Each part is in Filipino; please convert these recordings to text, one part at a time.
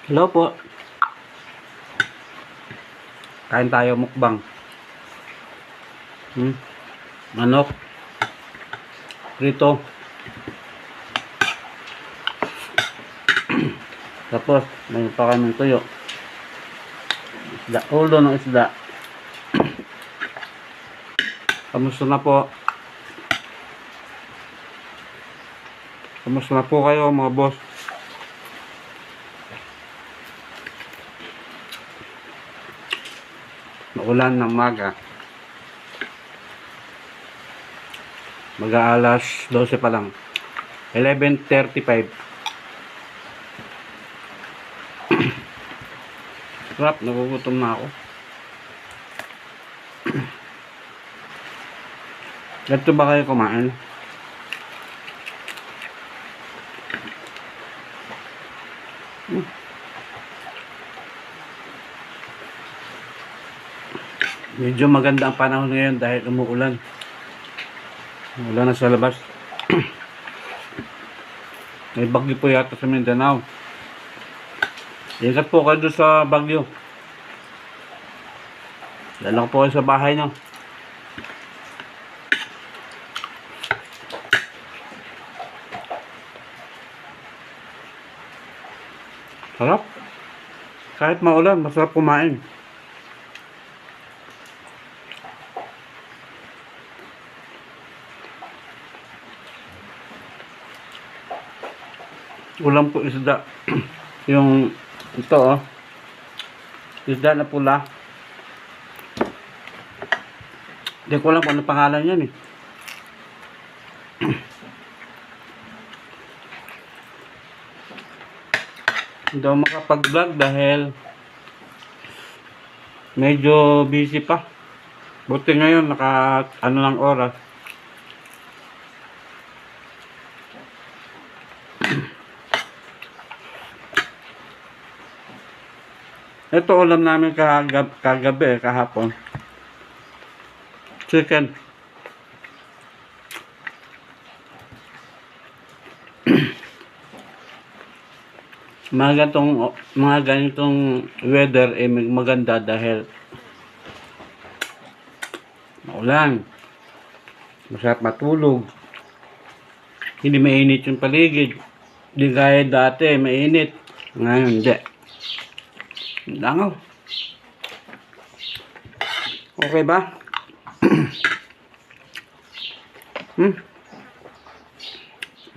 Hello po. Kain tayo mukbang. Manok. Prito. Tapos, may pa kaming tuyo. Isda. Ulo ng isda. Kamusta na po? Kamusta na po kayo mga boss? Maulan ng maga. Mag-aalas 12 pa lang. 11:35. Sarap, nagugutom na ako. Ganito ba kayo kumain? Medyo maganda ang panahon ngayon dahil umuulan. Umuulan na sa labas. May bagyo po yata sa Mindanao. Ingat po kayo doon sa bagyo. Dala ko po kayo sa bahay nyo. Sarap. Kahit maulan, masarap kumain. Ulam po isda. Yung ito isda na pula. Hindi ko alam kung ano pangalan yan eh. Hindi ako makapag-vlog dahil medyo busy pa. Buti ngayon naka ano lang oras. Ito ulam namin kagabi, kahapon. Chicken. Mga ganitong weather ay maganda dahil maulan. Masarap matulog. Hindi mainit yung paligid. Hindi gaya dati, mainit. Ngayon, hindi. Langaw. Okay ba?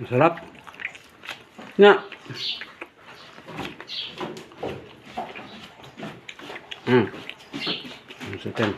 Masarap. Nga. Chicken.